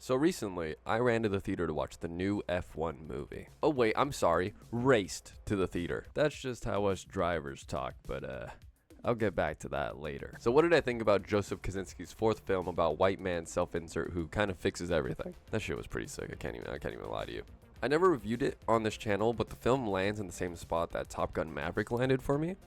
So recently, I ran to the theater to watch the new F1 movie. Oh wait, I'm sorry, raced to the theater. That's just how us drivers talk, but I'll get back to that later. So what did I think about Joseph Kosinski's fourth film about white man self-insert who kind of fixes everything? That shit was pretty sick, I can't even lie to you. I never reviewed it on this channel, but the film lands in the same spot that Top Gun Maverick landed for me.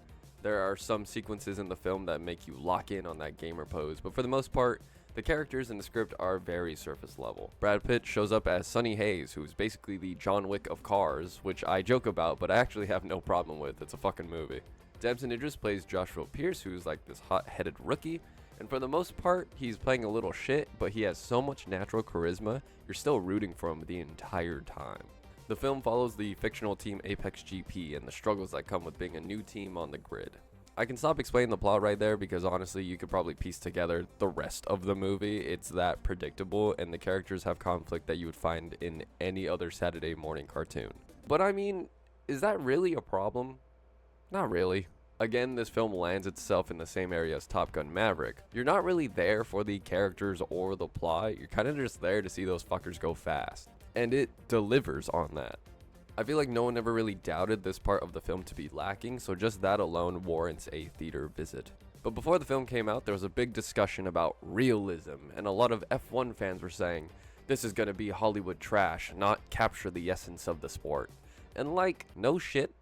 There are some sequences in the film that make you lock in on that gamer pose, but for the most part, the characters in the script are very surface level. Brad Pitt shows up as Sonny Hayes, who's basically the John Wick of cars, which I joke about, but I actually have no problem with. It's a fucking movie. Damson Idris plays Joshua Pierce, who's like this hot-headed rookie, and for the most part, he's playing a little shit, but he has so much natural charisma, you're still rooting for him the entire time. The film follows the fictional team Apex GP and the struggles that come with being a new team on the grid. I can stop explaining the plot right there because honestly you could probably piece together the rest of the movie. It's that predictable and the characters have conflict that you would find in any other Saturday morning cartoon. But I mean, is that really a problem? Not really. Again, this film lands itself in the same area as Top Gun Maverick. You're not really there for the characters or the plot, you're kind of just there to see those fuckers go fast. And it delivers on that. I feel like no one ever really doubted this part of the film to be lacking, so just that alone warrants a theater visit. But before the film came out, there was a big discussion about realism, and a lot of F1 fans were saying, this is gonna be Hollywood trash, not capture the essence of the sport. And like, no shit.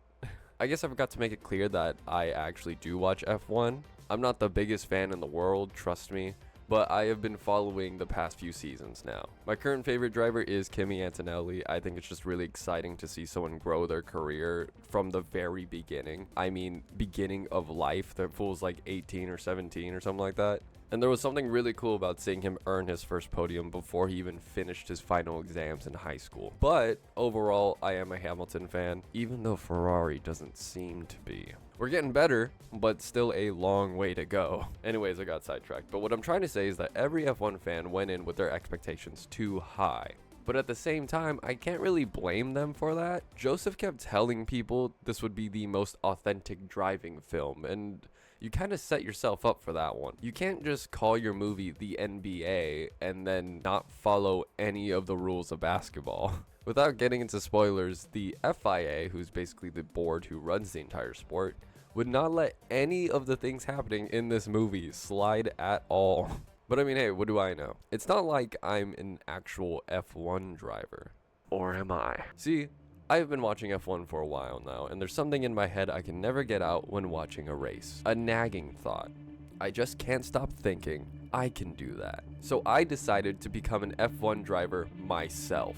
I guess I forgot to make it clear that I actually do watch F1. I'm not the biggest fan in the world, trust me, but I have been following the past few seasons now. My current favorite driver is Kimi Antonelli. I think it's just really exciting to see someone grow their career from the very beginning. I mean, beginning of life. The fool's like 18 or 17 or something like that. And there was something really cool about seeing him earn his first podium before he even finished his final exams in high school. But overall, I am a Hamilton fan, even though Ferrari doesn't seem to be. We're getting better, but still a long way to go. Anyways, I got sidetracked. But what I'm trying to say is that every F1 fan went in with their expectations too high. But at the same time, I can't really blame them for that. Joseph kept telling people this would be the most authentic driving film, and you kind of set yourself up for that one. You can't just call your movie the NBA and then not follow any of the rules of basketball. Without getting into spoilers, the FIA, who's basically the board who runs the entire sport, would not let any of the things happening in this movie slide at all. But I mean, hey, what do I know? It's not like I'm an actual F1 driver. Or am I? See, I've been watching F1 for a while now, and there's something in my head I can never get out when watching a race. A nagging thought. I just can't stop thinking, I can do that. So I decided to become an F1 driver myself.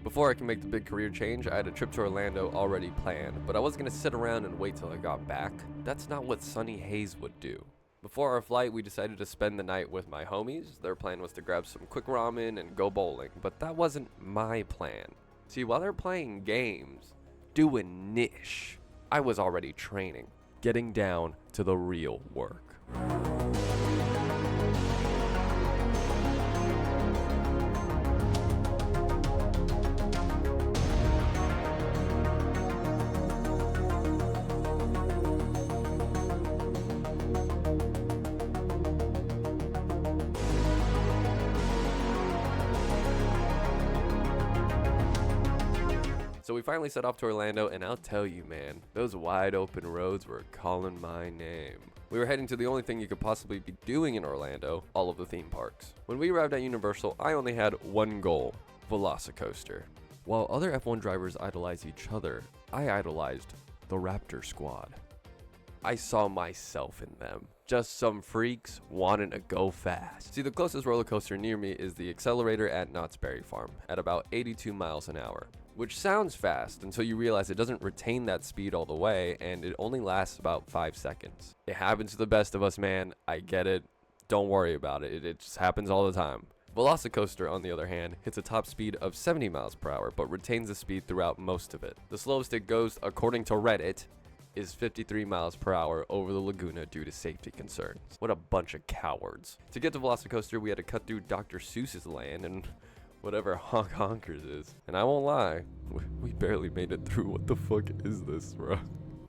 Before I can make the big career change, I had a trip to Orlando already planned, but I wasn't gonna sit around and wait till I got back. That's not what Sonny Hayes would do. Before our flight, we decided to spend the night with my homies. Their plan was to grab some quick ramen and go bowling, but that wasn't my plan. See, while they're playing games, doing niche, I was already training, getting down to the real work. So we finally set off to Orlando, and I'll tell you, man, those wide open roads were calling my name. We were heading to the only thing you could possibly be doing in Orlando, all of the theme parks. When we arrived at Universal, I only had one goal, Velocicoaster. While other F1 drivers idolize each other, I idolized the Raptor Squad. I saw myself in them. Just some freaks wanting to go fast. See, the closest roller coaster near me is the Accelerator at Knott's Berry Farm at about 82 miles an hour, which sounds fast until you realize it doesn't retain that speed all the way and it only lasts about 5 seconds. It happens to the best of us, man. I get it. Don't worry about it. It just happens all the time. Velocicoaster, on the other hand, hits a top speed of 70 miles per hour but retains the speed throughout most of it. The slowest it goes, according to Reddit, is 53 miles per hour over the Laguna due to safety concerns. What a bunch of cowards. To get to Velocicoaster, we had to cut through Dr. Seuss's land and whatever Honk Honkers is. And I won't lie, we barely made it through. What the fuck is this, bro?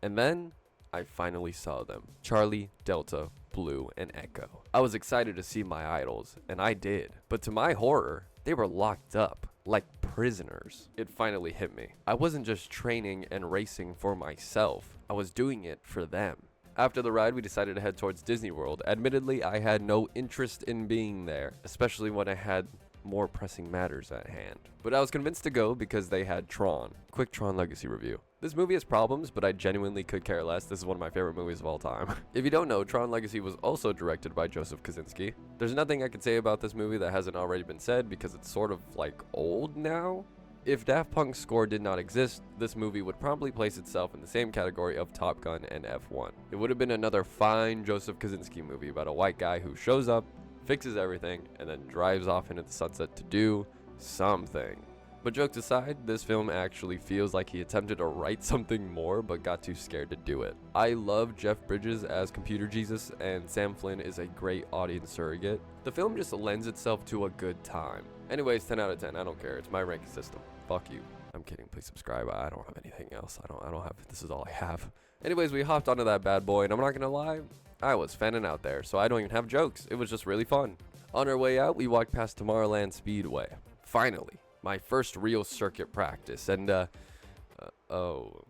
And then I finally saw them. Charlie, Delta, Blue, and Echo. I was excited to see my idols, and I did. But to my horror, They were locked up, like prisoners. It finally hit me. I wasn't just training and racing for myself. I was doing it for them. After the ride, we decided to head towards Disney World. Admittedly, I had no interest in being there, especially when I had more pressing matters at hand. But I was convinced to go because they had Tron. Quick Tron Legacy review. This movie has problems, but I genuinely could care less. This is one of my favorite movies of all time. If you don't know, Tron Legacy was also directed by Joseph Kosinski. There's nothing I can say about this movie that hasn't already been said because it's sort of like old now. If Daft Punk's score did not exist, this movie would probably place itself in the same category of Top Gun and F1. It would have been another fine Joseph Kosinski movie about a white guy who shows up, fixes everything, and then drives off into the sunset to do something. But jokes aside, this film actually feels like he attempted to write something more but got too scared to do it. I love Jeff Bridges as Computer Jesus, and Sam Flynn is a great audience surrogate. The film just lends itself to a good time. Anyways, 10 out of 10, I don't care, it's my ranking system. Fuck you. I'm kidding, please subscribe. I don't have anything else. I don't have, this is all I have. Anyways, we hopped onto that bad boy, and I'm not gonna lie, I was fanning out there, so I don't even have jokes. It was just really fun. On our way out, we walked past Tomorrowland Speedway. Finally, my first real circuit practice, and oh.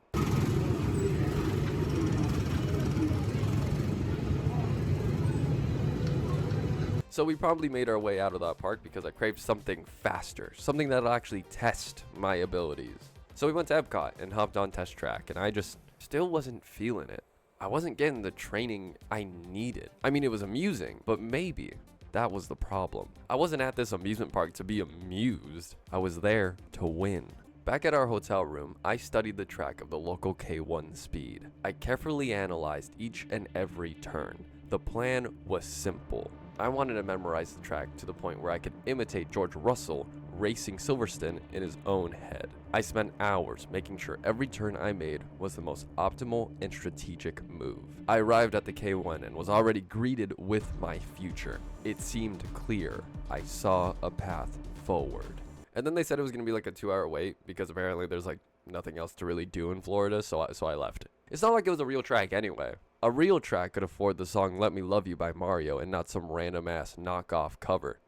So we probably made our way out of that park because I craved something faster, something that'll actually test my abilities. So we went to Epcot and hopped on Test Track, and I just still wasn't feeling it. I wasn't getting the training I needed. I mean, it was amusing, but maybe that was the problem. I wasn't at this amusement park to be amused. I was there to win. Back at our hotel room, I studied the track of the local K1 speed. I carefully analyzed each and every turn. The plan was simple. I wanted to memorize the track to the point where I could imitate George Russell racing Silverstone in his own head. I spent hours making sure every turn I made was the most optimal and strategic move. I arrived at the K1 and was already greeted with my future. It seemed clear. I saw a path forward. And then they said it was going to be like a 2-hour wait because apparently there's like nothing else to really do in Florida, so I left. It's not like it was a real track anyway. A real track could afford the song Let Me Love You by Mario and not some random ass knockoff cover.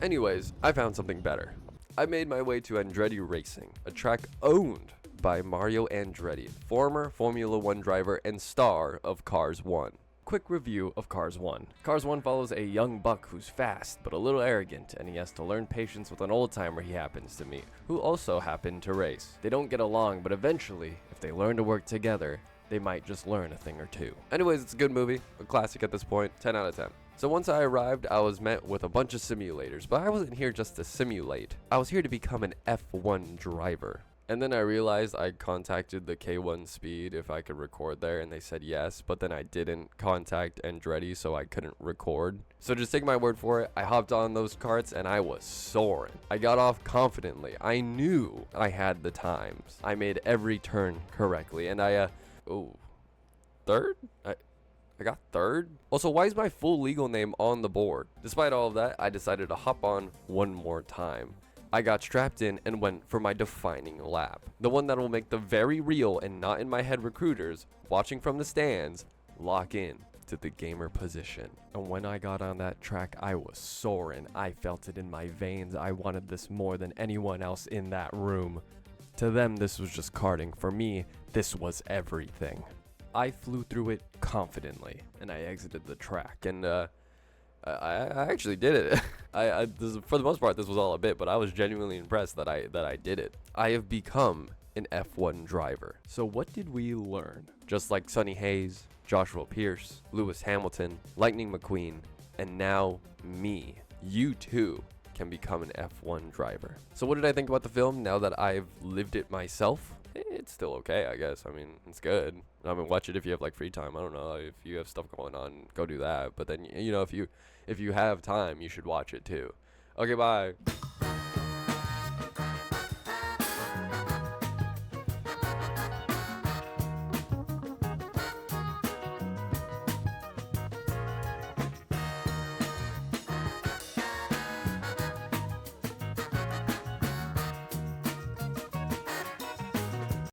Anyways, I found something better. I made my way to Andretti Racing, a track owned by Mario Andretti, former Formula One driver and star of Cars 1. Quick review of Cars 1. Cars 1 follows a young buck who's fast but a little arrogant, and he has to learn patience with an old timer he happens to meet, who also happen to race. They don't get along, but eventually, if they learn to work together, they might just learn a thing or two. Anyways, it's a good movie, a classic at this point, 10 out of 10. So once I arrived, I was met with a bunch of simulators, but I wasn't here just to simulate. I was here to become an F1 driver. And then I realized I contacted the K1 Speed if I could record there, and they said yes, but then I didn't contact Andretti, so I couldn't record. So just take my word for it, I hopped on those carts and I was soaring. I got off confidently. I knew I had the times. I made every turn correctly, and third? I got third? Also, why is my full legal name on the board? Despite all of that, I decided to hop on one more time. I got strapped in and went for my defining lap. The one that will make the very real and not in my head recruiters watching from the stands lock in to the gamer position. And when I got on that track, I was soaring. I felt it in my veins. I wanted this more than anyone else in that room. To them, this was just karting. For me, this was everything. I flew through it confidently, and I exited the track, and I actually did it. For the most part, this was all a bit, but I was genuinely impressed that I did it. I have become an F1 driver. So what did we learn? Just like Sonny Hayes, Joshua Pierce, Lewis Hamilton, Lightning McQueen, and now me, you too can become an F1 driver. So what did I think about the film now that I've lived it myself? It's still okay, I guess. I mean, it's good. I mean, watch it if you have like free time. I don't know, if you have stuff going on, go do that. But then, you know, if you have time, you should watch it too. Okay, bye.